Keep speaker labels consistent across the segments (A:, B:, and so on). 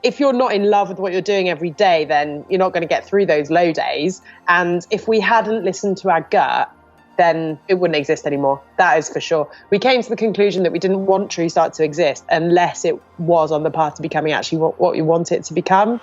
A: if you're not in love with what you're doing every day, then you're not going to get through those low days. And if we hadn't listened to our gut, then it wouldn't exist anymore. That is for sure. We came to the conclusion that we didn't want TrueStart to exist unless it was on the path to becoming actually what we want it to become.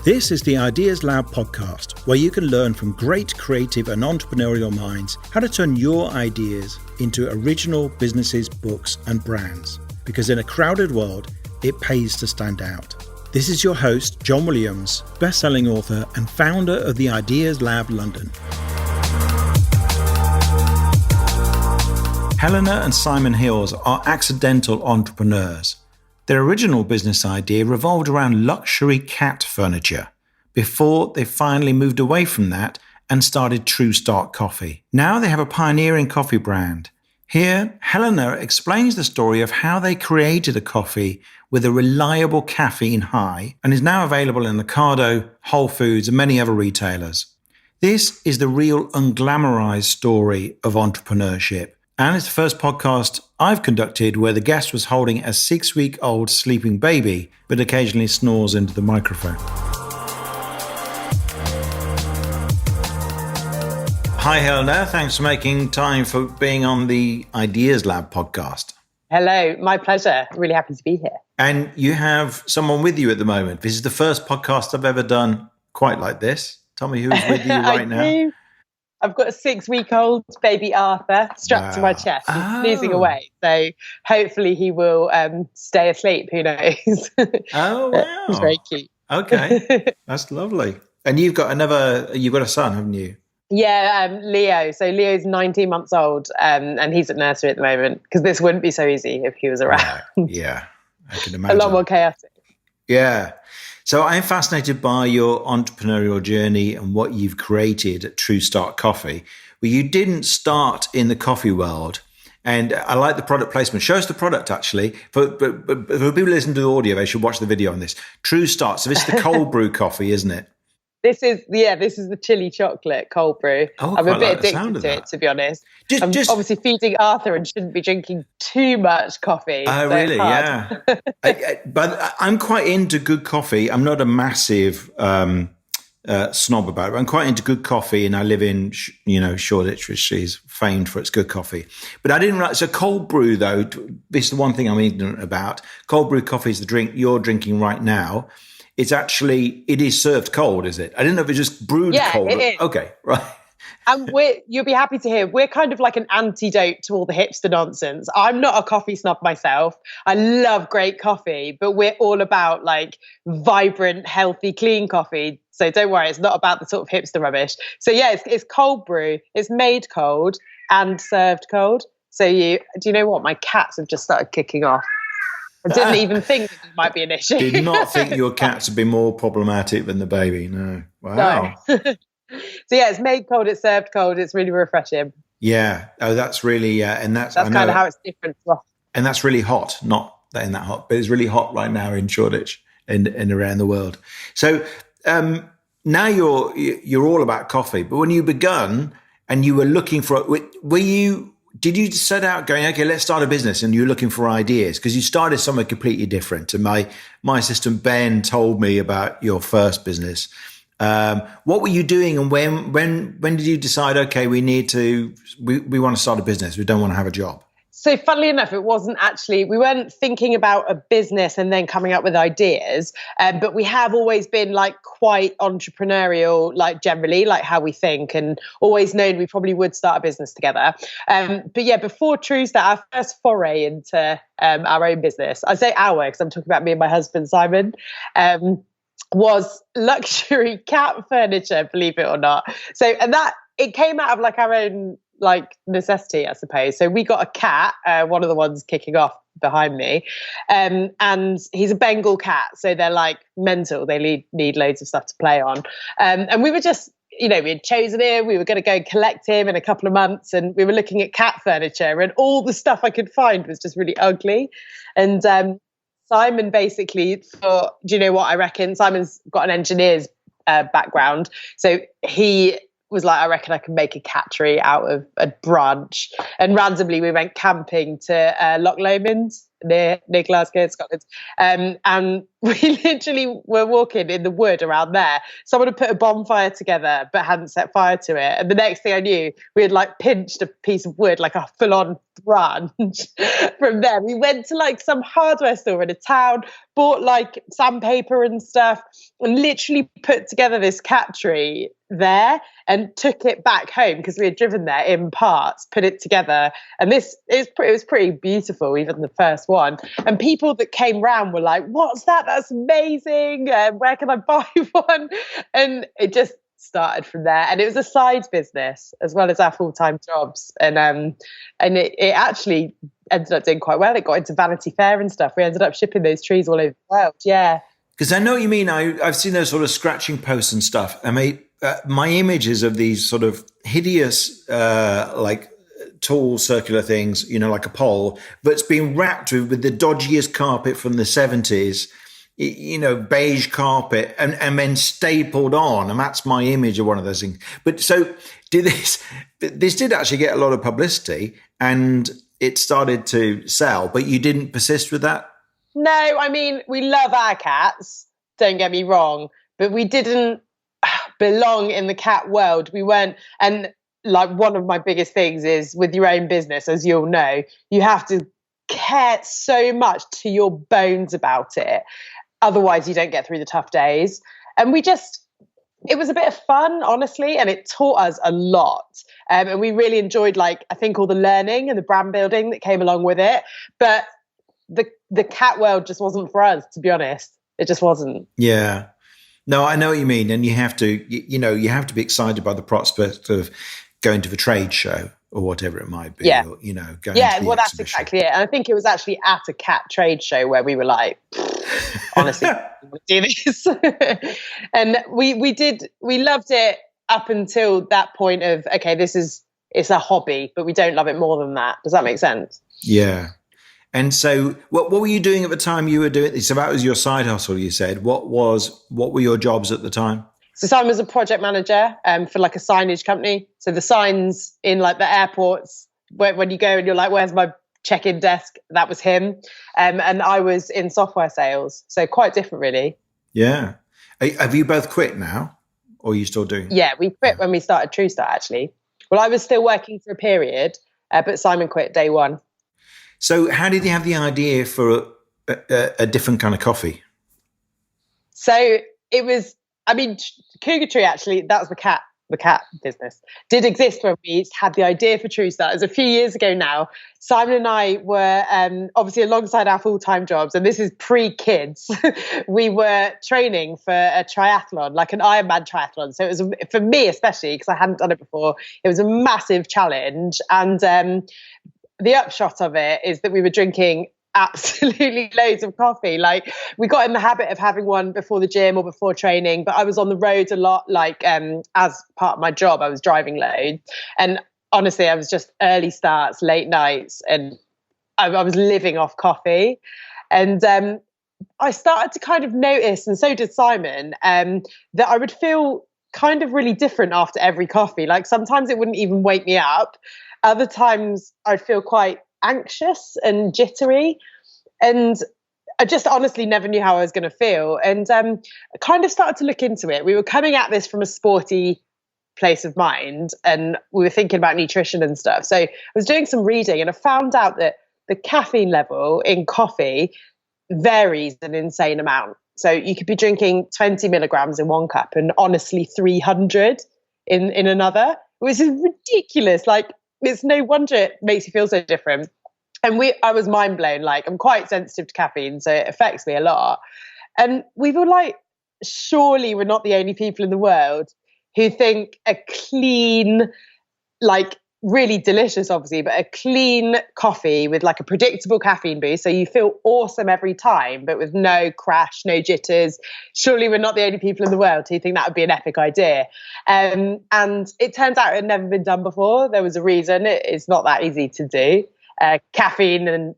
B: This is the Ideas Lab podcast, where you can learn from great creative and entrepreneurial minds how to turn your ideas into original businesses, books, and brands. Because in a crowded world, it pays to stand out. This is your host, John Williams, best-selling author and founder of the Ideas Lab London. Helena and Simon Hills are accidental entrepreneurs. Their original business idea revolved around luxury cat furniture before they finally moved away from that and started TrueStart Coffee. Now they have a pioneering coffee brand. Here, Helena explains the story of how they created a coffee with a reliable caffeine high and is now available in Ocado, Wholefoods, and many other retailers. This is the real unglamorised story of entrepreneurship. And it's the first podcast I've conducted where the guest was holding a 6-week-old sleeping baby, but occasionally snores into the microphone. Hi, Helena. Thanks for making time for being on the Ideas Lab podcast.
A: Hello, my pleasure. Really happy to be here.
B: And you have someone with you at the moment. This is the first podcast I've ever done quite like this. Tell me who's with you right now.
A: I've got a 6-week-old baby Arthur strapped to my chest. He's snoozing away. So hopefully he will stay asleep. Who knows?
B: Oh, wow.
A: He's very cute.
B: Okay. That's lovely. And you've got a son, haven't you?
A: Yeah, Leo. So Leo's 19 months old and he's at nursery at the moment because this wouldn't be so easy if he was around.
B: Yeah, I can imagine.
A: A lot more chaotic.
B: Yeah. So I'm fascinated by your entrepreneurial journey and what you've created at TrueStart Coffee. Well, you didn't start in the coffee world. And I like the product placement. Show us the product, actually. But for people listening to the audio, they should watch the video on this. TrueStart. So this is the cold brew coffee, isn't it?
A: This is the chili chocolate cold brew.
B: Oh,
A: I'm a bit
B: like
A: addicted to it, to be honest. I'm
B: obviously
A: feeding Arthur and shouldn't be drinking too much coffee.
B: Oh,
A: so
B: really? Yeah. But I'm quite into good coffee. I'm not a massive snob about it. I'm quite into good coffee, and I live in, Shoreditch, which is famed for its good coffee. But I didn't realize. So cold brew, though, this is the one thing I'm ignorant about. Cold brew coffee is the drink you're drinking right now. It is served cold, is it? I didn't know if it just brewed cold.
A: Yeah, it is.
B: Okay, right.
A: And you'll be happy to hear, we're kind of like an antidote to all the hipster nonsense. I'm not a coffee snob myself. I love great coffee, but we're all about like vibrant, healthy, clean coffee. So don't worry, it's not about the sort of hipster rubbish. So yeah, it's cold brew. It's made cold and served cold. So do you know what? My cats have just started kicking off. I didn't even think that it might be an issue.
B: Did not think your cats would be more problematic than the baby. No. Wow.
A: No. So yeah, it's made cold, it's served cold. It's really refreshing.
B: Yeah. Oh, that's really, and that's
A: kind of how it's different to us.
B: And that's really hot. Not that hot, but it's really hot right now in Shoreditch and around the world. So now you're all about coffee. But when you begun and you were looking for, did you set out going, okay, let's start a business, and you're looking for ideas? Because you started somewhere completely different. And my assistant Ben told me about your first business. What were you doing, and when did you decide, okay, we want to start a business, we don't want to have a job?
A: So funnily enough, we weren't thinking about a business and then coming up with ideas, but we have always been like quite entrepreneurial, like generally, like how we think, and always known we probably would start a business together. But yeah, before TrueStart, our first foray into our own business, I say our because I'm talking about me and my husband, Simon, was luxury cat furniture, believe it or not. So, and that, it came out of like our own like necessity, I suppose. So we got a cat, one of the ones kicking off behind me, and he's a Bengal cat. So they're like mental. They need loads of stuff to play on. And we were just, we had chosen him. We were going to go collect him in a couple of months, and we were looking at cat furniture, and all the stuff I could find was just really ugly. And Simon basically thought, do you know what I reckon? Simon's got an engineer's background. So he was like, I reckon I can make a cattery out of a branch. And randomly we went camping to Loch Lomond near Glasgow, Scotland. And we literally were walking in the wood around there. Someone had put a bonfire together but hadn't set fire to it. And the next thing I knew, we had like pinched a piece of wood, like a full-on branch from there. We went to like some hardware store in a town, bought like sandpaper and stuff, and literally put together this cattery there and took it back home because we had driven there in parts, put it together. And it was pretty beautiful, even the first one. And people that came round were like, what's that? That's amazing. Where can I buy one? And it just started from there. And it was a side business as well as our full-time jobs. And it actually ended up doing quite well. It got into Vanity Fair and stuff. We ended up shipping those trees all over the world. Yeah.
B: Because I know what you mean. I've seen those sort of scratching posts and stuff. I mean, my images of these sort of hideous, like tall circular things, you know, like a pole, but it's been wrapped with the dodgiest carpet from the 70s, you know, beige carpet, and then stapled on. And that's my image of one of those things. But so this did actually get a lot of publicity and it started to sell, but you didn't persist with that?
A: No, I mean, we love our cats, don't get me wrong, but we didn't belong in the cat world. We weren't, and like one of my biggest things is with your own business, as you'll know, you have to care so much to your bones about it. Otherwise you don't get through the tough days. And it was a bit of fun, honestly, and it taught us a lot. And we really enjoyed, like, I think all the learning and the brand building that came along with it. But the cat world just wasn't for us, to be honest. It just wasn't.
B: Yeah. No, I know what you mean. And you have to be excited by the prospect of going to the trade show or whatever it might be.
A: Yeah.
B: Or, you know, going to the
A: well, that's
B: exhibition.
A: exactly it. And I think it was actually at a cat trade show where we were like, honestly, do this. And we loved it up until that point of, okay, it's a hobby, but we don't love it more than that. Does that make sense?
B: Yeah. And so what were you doing at the time you were doing this? So that was your side hustle, you said. What were your jobs at the time?
A: So Simon was a project manager for like a signage company. So the signs in like the airports, when you go and you're like, where's my check-in desk? That was him. And I was in software sales. So quite different, really.
B: Yeah. Have you both quit now? Or are you still doing it?
A: Yeah, we quit when we started TrueStart, actually. Well, I was still working for a period, but Simon quit day one.
B: So how did you have the idea for a different kind of coffee?
A: So it was, I mean, Cougar Tree, actually, that was the cat business, did exist when we had the idea for TrueStart. It was a few years ago now. Simon and I were obviously alongside our full-time jobs, and this is pre-kids. We were training for a triathlon, like an Ironman triathlon. So it was, for me especially, because I hadn't done it before, it was a massive challenge. And the upshot of it is that we were drinking absolutely loads of coffee. Like, we got in the habit of having one before the gym or before training, but I was on the road a lot, like as part of my job, I was driving loads. And honestly, I was just early starts, late nights, and I was living off coffee. And I started to kind of notice, and so did Simon, that I would feel kind of really different after every coffee. Like, sometimes it wouldn't even wake me up. Other times I'd feel quite anxious and jittery, and I just honestly never knew how I was going to feel. And I kind of started to look into it. We were coming at this from a sporty place of mind, and we were thinking about nutrition and stuff. So I was doing some reading, and I found out that the caffeine level in coffee varies an insane amount. So you could be drinking 20 milligrams in one cup and honestly 300 in another, which is ridiculous. Like, it's no wonder it makes you feel so different. And I was mind blown. Like, I'm quite sensitive to caffeine, so it affects me a lot. And we were like, surely we're not the only people in the world who think a clean, like, really delicious, obviously, but a clean coffee with like a predictable caffeine boost, so you feel awesome every time, but with no crash, no jitters. Surely we're not the only people in the world who think that would be an epic idea. And it turns out it had never been done before. There was a reason. It's not that easy to do. Caffeine and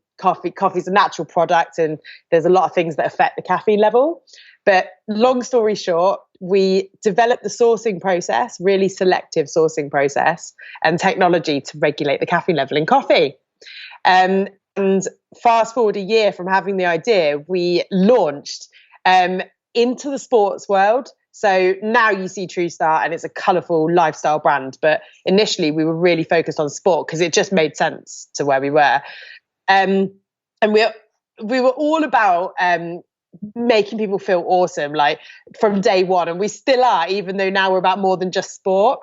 A: Coffee's a natural product, and there's a lot of things that affect the caffeine level. But long story short, we developed the sourcing process, really selective sourcing process, and technology to regulate the caffeine level in coffee. And fast forward a year from having the idea, we launched into the sports world. So now you see TrueStart and it's a colourful lifestyle brand. But initially we were really focused on sport because it just made sense to where we were. And we were all about making people feel awesome, like from day one. And we still are, even though now we're about more than just sport.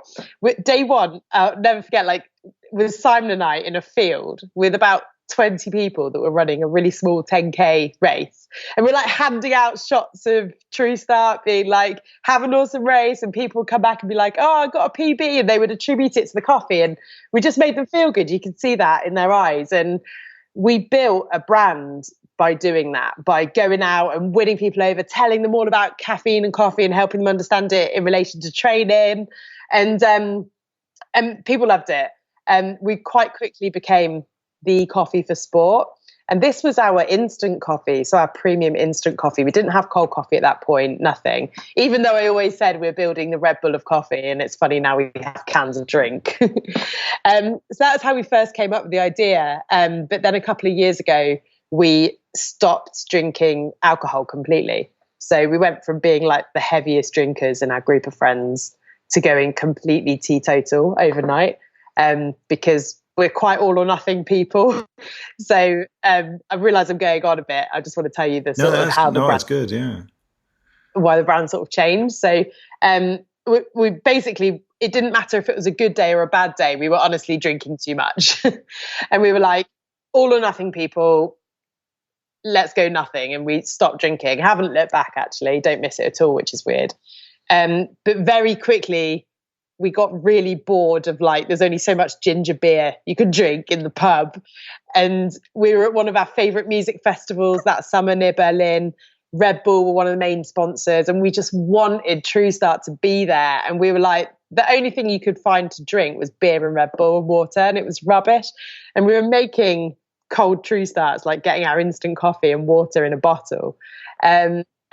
A: Day one, I'll never forget, like with Simon and I in a field with about 20 people that were running a really small 10K race. And we're like handing out shots of TrueStart, being like, have an awesome race. And people would come back and be like, oh, I got a PB. And they would attribute it to the coffee. And we just made them feel good. You could see that in their eyes. And we built a brand by doing that, by going out and winning people over, telling them all about caffeine and coffee and helping them understand it in relation to training. And people loved it. And we quite quickly became the coffee for sport. And this was our instant coffee, so our premium instant coffee. We didn't have cold coffee at that point, nothing. Even though I always said we're building the Red Bull of coffee, and it's funny now we have cans of drink. So that's how we first came up with the idea. But then a couple of years ago, we stopped drinking alcohol completely. So we went from being like the heaviest drinkers in our group of friends to going completely teetotal overnight, because we're quite all or nothing people. So I realise I'm going on a bit. I just want to tell you the sort of how the brand,
B: it's good, yeah.
A: Why the brand sort of changed. So we basically, it didn't matter if it was a good day or a bad day. We were honestly drinking too much, and we were like all or nothing people. Let's go nothing, and we stopped drinking. Haven't looked back actually. Don't miss it at all, which is weird. But very quickly, we got really bored of like, there's only so much ginger beer you could drink in the pub. And we were at one of our favorite music festivals that summer near Berlin. Red Bull were one of the main sponsors, and we just wanted TrueStart to be there. And we were like, the only thing you could find to drink was beer and Red Bull and water, and it was rubbish. And we were making cold TrueStarts, like getting our instant coffee and water in a bottle.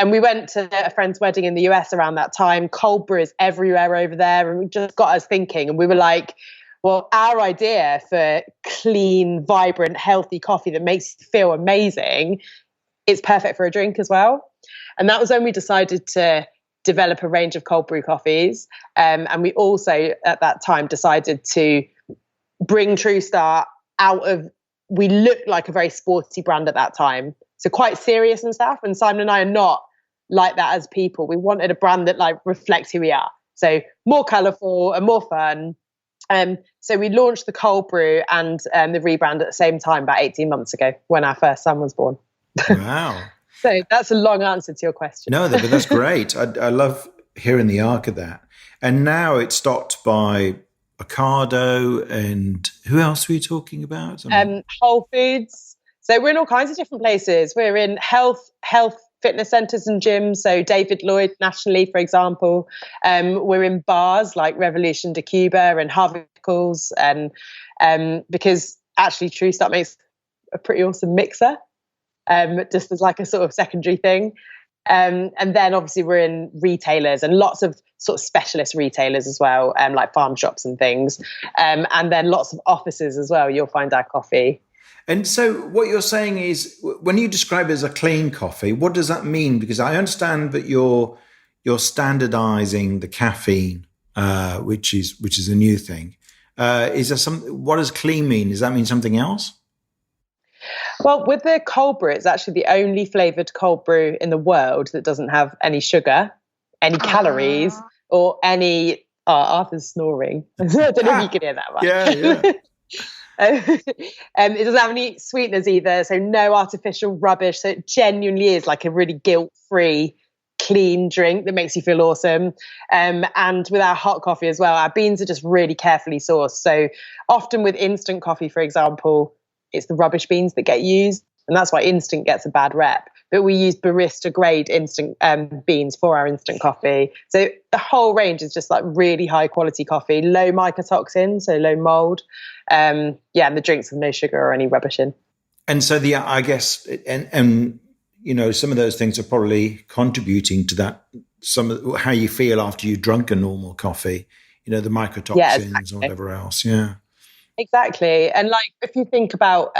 A: And we went to a friend's wedding in the US around that time. Cold brew is everywhere over there. And it just got us thinking. And we were like, well, our idea for clean, vibrant, healthy coffee that makes you feel amazing, it's perfect for a drink as well. And that was when we decided to develop a range of cold brew coffees. And we also, at that time, decided to bring TrueStart out of, we looked like a very sporty brand at that time. So quite serious and stuff. And Simon and I are not like that as people. We wanted a brand that like reflects who we are. So more colourful and more fun. So we launched the cold brew and the rebrand at the same time about 18 months ago when our first son was born.
B: Wow.
A: So that's a long answer to your question.
B: No, but that's great. I love hearing the arc of that. And now it's stocked by Ocado, and who else were you talking about?
A: Wholefoods. So we're in all kinds of different places. We're in health fitness centres and gyms. So David Lloyd nationally, for example. We're in bars like Revolution de Cuba and Harvicles, and because actually TrueStart makes a pretty awesome mixer, just as like a sort of secondary thing. And then obviously we're in retailers and lots of sort of specialist retailers as well, like farm shops and things. And then lots of offices as well. You'll find our coffee.
B: And so what you're saying is, when you describe it as a clean coffee, what does that mean? Because I understand that you're standardizing the caffeine, which is a new thing. Is there what does clean mean? Does that mean something else?
A: Well, with the cold brew, it's actually the only flavored cold brew in the world that doesn't have any sugar, any calories, or any. Oh, Arthur's snoring. I don't know if you can hear that one.
B: Yeah.
A: It doesn't have any sweeteners either, so no artificial rubbish. So it genuinely is like a really guilt-free, clean drink that makes you feel awesome. And with our hot coffee as well, our beans are just really carefully sourced. So often with instant coffee, for example, it's the rubbish beans that get used, and that's why instant gets a bad rep. But we use barista grade instant beans for our instant coffee. So the whole range is just like really high quality coffee, low mycotoxin, so low mold. And the drinks have no sugar or any rubbish in.
B: And so I guess, and some of those things are probably contributing to that. Some of how you feel after you've drunk a normal coffee, the
A: Yeah,
B: mycotoxins or
A: exactly.
B: whatever else. Yeah.
A: Exactly. And like if you think about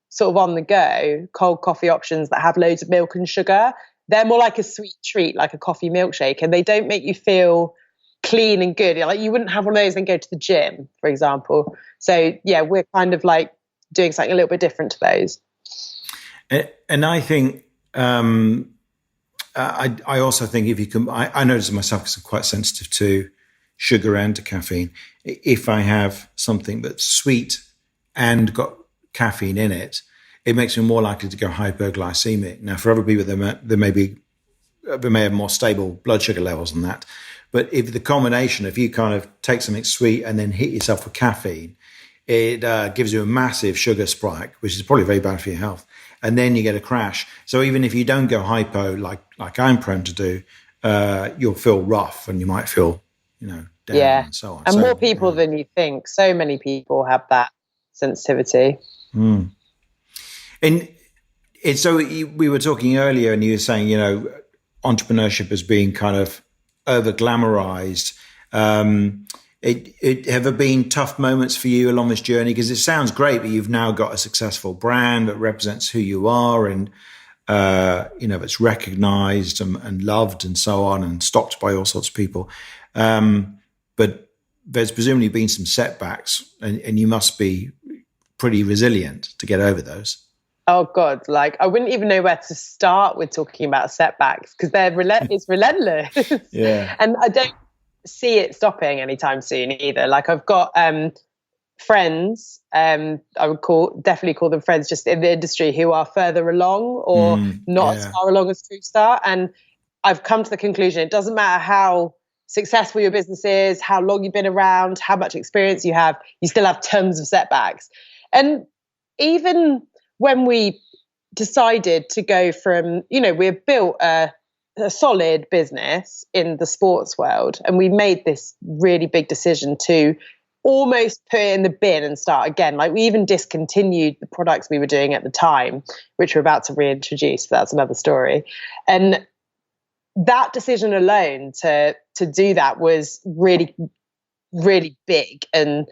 A: sort of on the go, cold coffee options that have loads of milk and sugar, they're more like a sweet treat, like a coffee milkshake, and they don't make you feel clean and good. Like you wouldn't have one of those and go to the gym, for example. So yeah, we're kind of like doing something a little bit different to those.
B: And I think, I also think if you can, I notice myself because I'm quite sensitive to sugar and to caffeine. If I have something that's sweet and got caffeine in it, it makes me more likely to go hypoglycemic. Now, for other people, they may have more stable blood sugar levels than that. But if the combination, if you kind of take something sweet and then hit yourself with caffeine, it gives you a massive sugar spike, which is probably very bad for your health. And then you get a crash. So even if you don't go hypo like I'm prone to do, you'll feel rough and you might feel, down and so on.
A: And
B: so,
A: more people than you think. So many people have that sensitivity.
B: And we were talking earlier and you were saying, entrepreneurship as being kind of over glamorized. Have there been tough moments for you along this journey? Because it sounds great, but you've now got a successful brand that represents who you are and, it's recognized and loved and so on and stocked by all sorts of people. But there's presumably been some setbacks and you must be pretty resilient to get over those.
A: Oh God, like I wouldn't even know where to start with talking about setbacks because it's relentless.
B: Yeah.
A: And I don't see it stopping anytime soon either. Like I've got friends, I would definitely call them friends just in the industry who are further along or not as far along as TrueStart. And I've come to the conclusion, it doesn't matter how successful your business is, how long you've been around, how much experience you have, you still have tons of setbacks. And even when we decided to go from, we've built a solid business in the sports world, and we made this really big decision to almost put it in the bin and start again. Like we even discontinued the products we were doing at the time, which we're about to reintroduce. But that's another story. And that decision alone to do that was really, really big and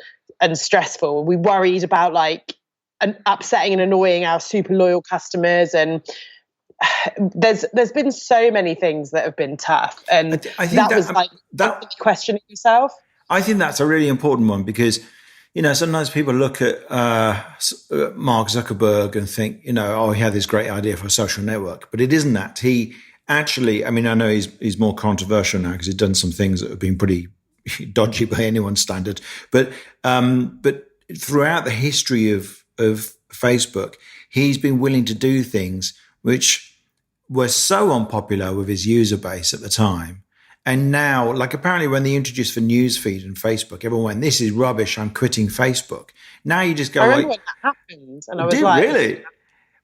A: stressful. We worried about like upsetting and annoying our super loyal customers, and there's been so many things that have been tough, and I think that was like that questioning yourself.
B: I think that's a really important one because sometimes people look at Mark Zuckerberg and think he had this great idea for a social network, but it isn't that. He actually, I know he's more controversial now because he's done some things that have been pretty dodgy by anyone's standard, but throughout the history of Facebook, he's been willing to do things which were so unpopular with his user base at the time. And now, like apparently when they introduced the newsfeed in Facebook, everyone went, "This is rubbish, I'm quitting Facebook." Now you just go,
A: I remember when that happened, and I was like,
B: really?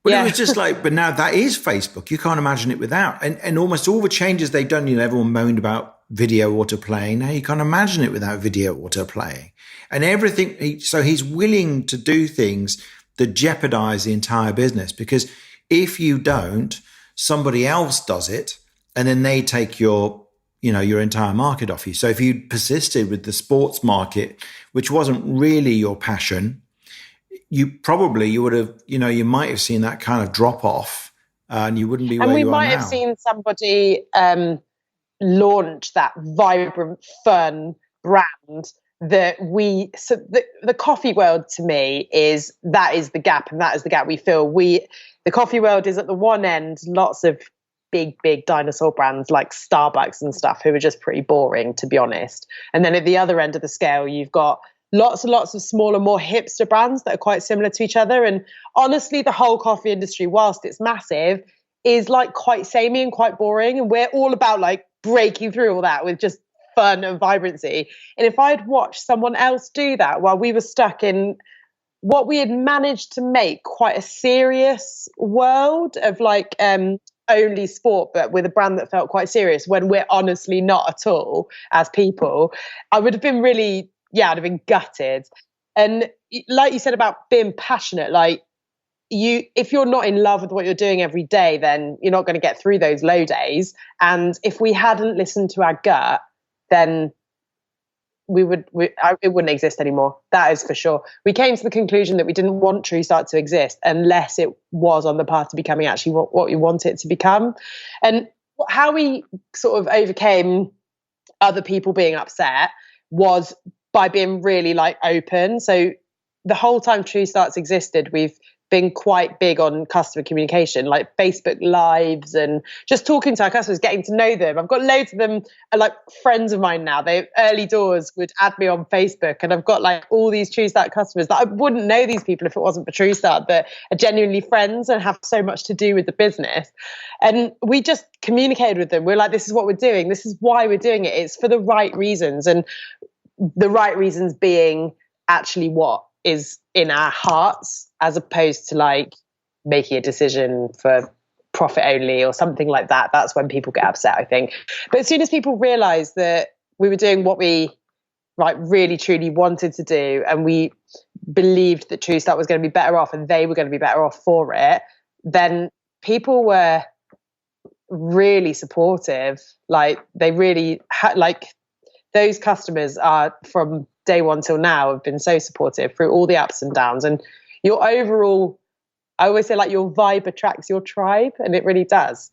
B: Well, it was just like, but now that is Facebook. You can't imagine it without. And almost all the changes they've done, everyone moaned about video autoplaying. Now you can't imagine it without video autoplaying. And everything, so he's willing to do things that jeopardize the entire business, because if you don't, somebody else does it and then they take your entire market off you. So if you persisted with the sports market, which wasn't really your passion, you would have, you might have seen that kind of drop off and you wouldn't be where you are now.
A: And we might have seen somebody launch that vibrant, fun brand that the coffee world to me is the gap, and that is the gap we feel. The coffee world is at the one end, lots of big dinosaur brands like Starbucks and stuff who are just pretty boring, to be honest. And then at the other end of the scale, you've got lots and lots of smaller, more hipster brands that are quite similar to each other. And honestly, the whole coffee industry, whilst it's massive, is like quite samey and quite boring. And we're all about like breaking through all that with just fun and vibrancy. And if I'd watched someone else do that while we were stuck in what we had managed to make quite a serious world of like only sport, but with a brand that felt quite serious when we're honestly not at all as people, I would have been really, I'd have been gutted. And like you said about being passionate, like, if you're not in love with what you're doing every day, then you're not going to get through those low days. And if we hadn't listened to our gut, then it wouldn't exist anymore. That is for sure. We came to the conclusion that we didn't want TrueStart to exist unless it was on the path to becoming actually what we want it to become. And how we sort of overcame other people being upset was by being really like open. So the whole time TrueStart's existed, we've been quite big on customer communication, like Facebook Lives and just talking to our customers, getting to know them. I've got loads of them are like friends of mine now. They early doors would add me on Facebook, and I've got like all these TrueStart customers that I wouldn't know these people if it wasn't for TrueStart, that are genuinely friends and have so much to do with the business. And we just communicated with them. We're like, this is what we're doing. This is why we're doing it. It's for the right reasons. And the right reasons being actually what is in our hearts, as opposed to like making a decision for profit only or something like that. That's when people get upset, I think. But as soon as people realized that we were doing what we like really truly wanted to do, and we believed that TrueStart was going to be better off and they were going to be better off for it, then people were really supportive. Like they really like those customers are from day one till now have been so supportive through all the ups and downs. And your overall, I always say like your vibe attracts your tribe, and it really does.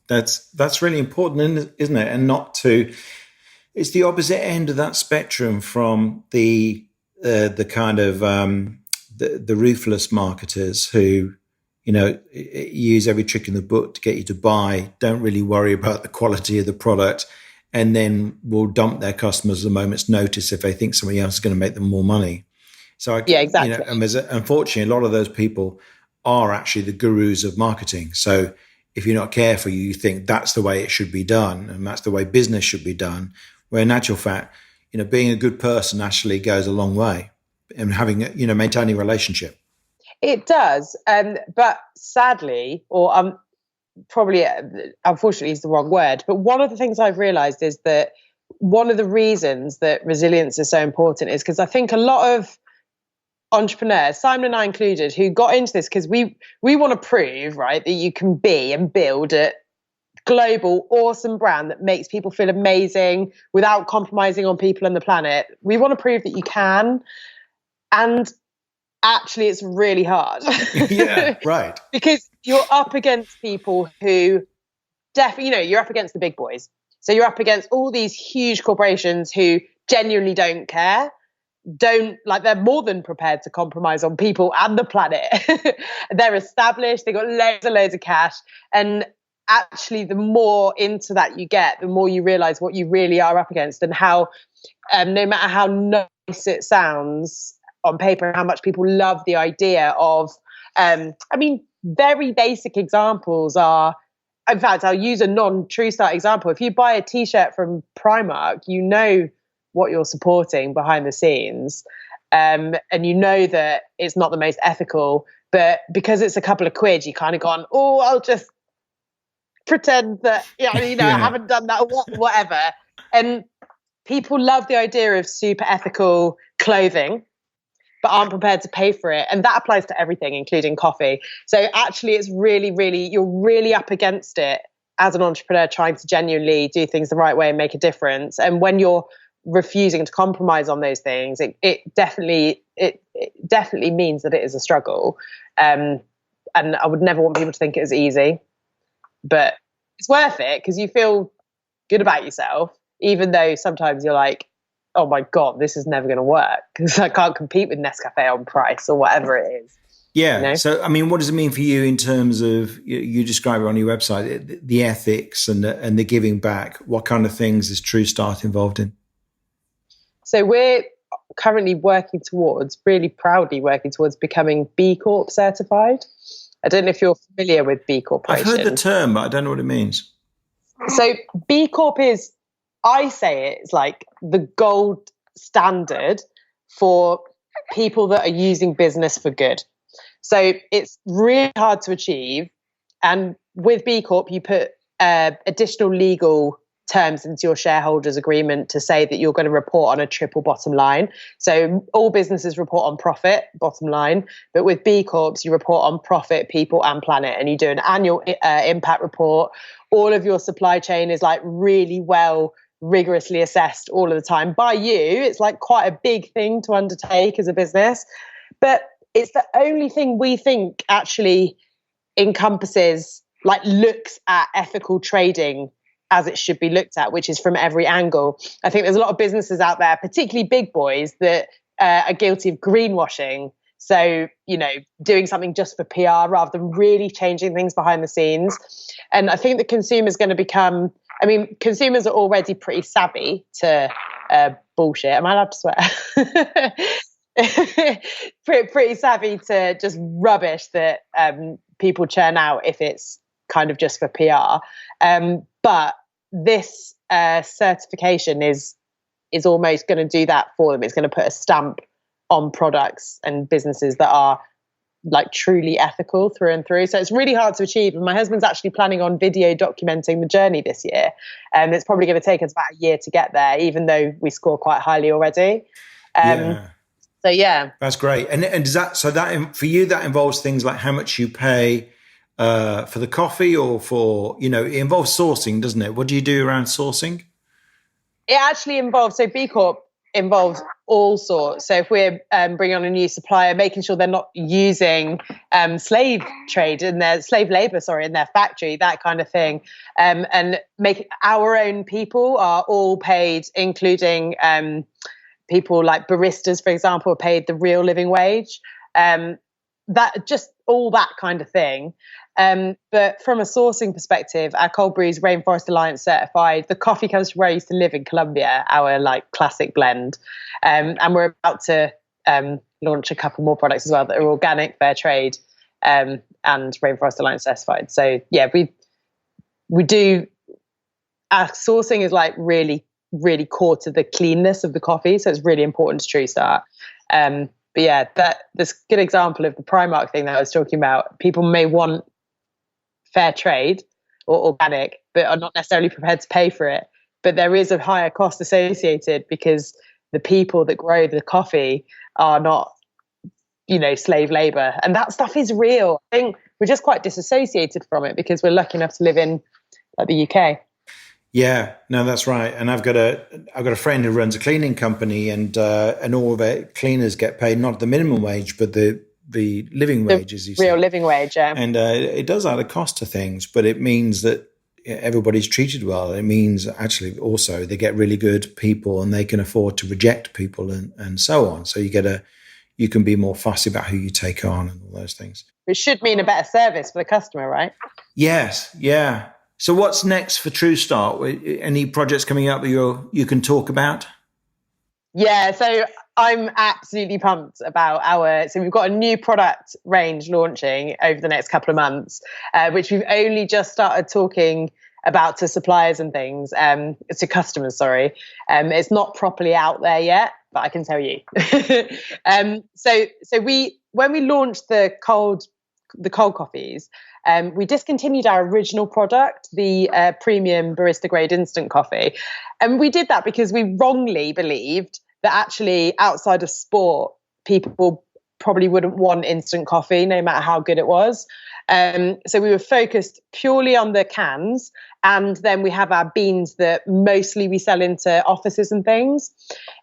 B: That's really important, isn't it? And not to, it's the opposite end of that spectrum from the kind of the ruthless marketers who, you know, use every trick in the book to get you to buy, don't really worry about the quality of the product, and then will dump their customers at a moment's notice if they think somebody else is going to make them more money. So,
A: yeah, exactly.
B: You know, and unfortunately, a lot of those people are actually the gurus of marketing. So if you're not careful, you think that's the way it should be done and that's the way business should be done. Where in actual fact, you know, being a good person actually goes a long way and having, you know, maintaining a relationship.
A: It does. But sadly, or probably unfortunately is the wrong word, but one of the things I've realized is that one of the reasons that resilience is so important is because I think a lot of entrepreneurs, Simon and I included, who got into this because we want to prove, right, that you can be and build a global awesome brand that makes people feel amazing without compromising on people and the planet. We want to prove that you can, and actually it's really hard.
B: Yeah, right.
A: Because you're up against people who definitely, you know, you're up against the big boys. So you're up against all these huge corporations who genuinely don't care, they're more than prepared to compromise on people and the planet. They're established, they've got loads of cash. And actually, the more into that you get, the more you realize what you really are up against, and how no matter how nice it sounds on paper, how much people love the idea of, very basic examples are, in fact, I'll use a non-TrueStart example. If you buy a t-shirt from Primark, you know what you're supporting behind the scenes. And you know that it's not the most ethical, but because it's a couple of quid, you kind of gone, oh, I'll just pretend that, I haven't done that, or whatever. And people love the idea of super ethical clothing, but aren't prepared to pay for it. And that applies to everything, including coffee. So actually, it's really, really, you're really up against it as an entrepreneur trying to genuinely do things the right way and make a difference. And when you're refusing to compromise on those things, it definitely means that it is a struggle. And I would never want people to think it was easy, but it's worth it because you feel good about yourself, even though sometimes you're like, oh my God, this is never going to work because I can't compete with Nescafe on price or whatever it is.
B: Yeah.
A: You know?
B: So, I mean, what does it mean for you in terms of, you describe it on your website, the ethics and the giving back? What kind of things is TrueStart involved in?
A: So we're currently really proudly working towards becoming B Corp certified. I don't know if you're familiar with B Corporation.
B: I've heard the term, but I don't know what it means.
A: So B Corp is, I say it's like the gold standard for people that are using business for good. So it's really hard to achieve. And with B Corp, you put additional legal terms into your shareholders agreement to say that you're going to report on a triple bottom line. So all businesses report on profit, bottom line, but with B Corps, you report on profit, people and planet, and you do an annual impact report. All of your supply chain is like really well rigorously assessed all of the time by you. It's like quite a big thing to undertake as a business, but it's the only thing we think actually encompasses, like looks at ethical trading as it should be looked at, which is from every angle. I think there's a lot of businesses out there, particularly big boys, that are guilty of greenwashing. So, doing something just for PR rather than really changing things behind the scenes. And I think the consumer's going to become, consumers are already pretty savvy to bullshit. Am I allowed to swear? pretty savvy to just rubbish that people churn out if it's kind of just for PR. But this certification is almost going to do that for them. It's going to put a stamp on products and businesses that are like truly ethical through and through. So it's really hard to achieve. And my husband's actually planning on video documenting the journey this year. And it's probably going to take us about a year to get there, even though we score quite highly already. So yeah,
B: that's great. And does that for you, that involves things like how much you pay for the coffee, or for, it involves sourcing, doesn't it? What do you do around sourcing?
A: It actually involves, so B Corp involves all sorts. So if we're bringing on a new supplier, making sure they're not using slave labor in their factory, that kind of thing. And make our own people are all paid, including people like baristas, for example, are paid the real living wage. That just all that kind of thing. But from a sourcing perspective, our cold brew is Rainforest Alliance certified. The coffee comes from where I used to live in Colombia, our like classic blend. And we're about to launch a couple more products as well that are organic, fair trade, and Rainforest Alliance certified. So yeah, we do, our sourcing is like really, really core to the cleanness of the coffee. So it's really important to TrueStart. But yeah, this good example of the Primark thing that I was talking about. People may want fair trade or organic, but are not necessarily prepared to pay for it. But there is a higher cost associated because the people that grow the coffee are not, slave labor. And that stuff is real. I think we're just quite disassociated from it because we're lucky enough to live in like the UK.
B: Yeah, no, that's right. And I've got a friend who runs a cleaning company, and all of their cleaners get paid not the minimum wage, but the living wage, as you say.
A: Real living wage, yeah.
B: And it does add a cost to things, but it means that everybody's treated well. It means actually also they get really good people, and they can afford to reject people and so on. So you can be more fussy about who you take on and all those things.
A: It should mean a better service for the customer, right?
B: Yes, yeah. So what's next for TrueStart? Any projects coming up that you can talk about?
A: Yeah, so I'm absolutely pumped about so we've got a new product range launching over the next couple of months, which we've only just started talking about to suppliers and things, to customers, sorry. It's not properly out there yet, but I can tell you. So when we launched the cold coffees, we discontinued our original product, the premium barista grade instant coffee. And we did that because we wrongly believed that actually outside of sport, people probably wouldn't want instant coffee, no matter how good it was. So we were focused purely on the cans. And then we have our beans that mostly we sell into offices and things.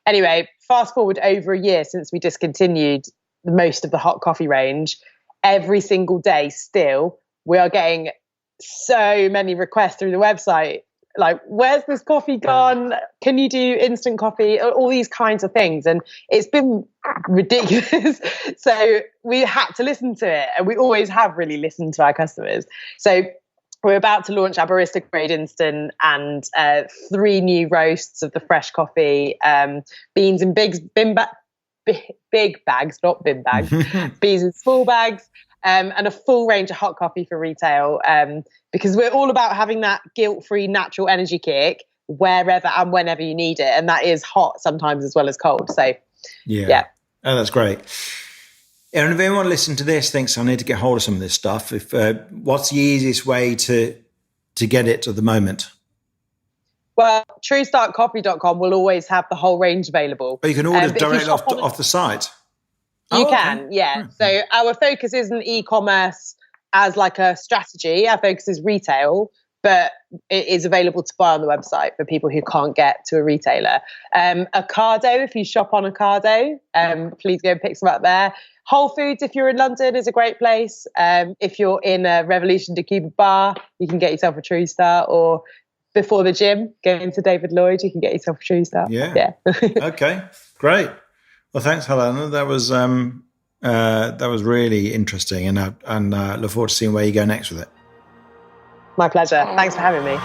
A: Anyway, fast forward over a year since we discontinued most of the hot coffee range. Every single day still, we are getting so many requests through the website. Like, where's this coffee gone? Can you do instant coffee? All these kinds of things. And it's been ridiculous. So we had to listen to it. And we always have really listened to our customers. So we're about to launch our barista grade instant and 3 new roasts of the fresh coffee, beans in big bags, not bin bags, beans in small bags. And a full range of hot coffee for retail, because we're all about having that guilt-free natural energy kick wherever and whenever you need it. And that is hot sometimes as well as cold. So, yeah.
B: Oh, that's great. And if anyone listening to this thinks I need to get hold of some of this stuff, what's the easiest way to get it at the moment?
A: Well, TrueStartCoffee.com will always have the whole range available.
B: But you can order directly off the site.
A: You can, yeah.
B: Hmm.
A: So our focus isn't e-commerce as like a strategy. Our focus is retail, but it is available to buy on the website for people who can't get to a retailer. Ocado, if you shop on Ocado, please go and pick some up there. Wholefoods, if you're in London, is a great place. If you're in a Revolution de Cuba bar, you can get yourself a TrueStart, or before the gym, go into David Lloyd, you can get yourself a TrueStart.
B: Yeah. Okay, great. Well, thanks, Helena. That was really interesting, and look forward to seeing where you go next with it.
A: My pleasure. Thanks for having me.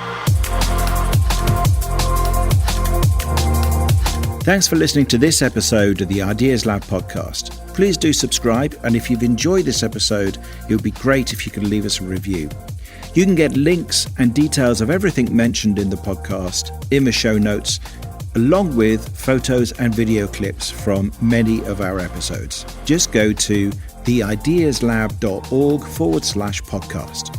B: Thanks for listening to this episode of the Ideas Lab podcast. Please do subscribe, and if you've enjoyed this episode, it would be great if you could leave us a review. You can get links and details of everything mentioned in the podcast in the show notes, along with photos and video clips from many of our episodes. Just go to theideaslab.org/podcast.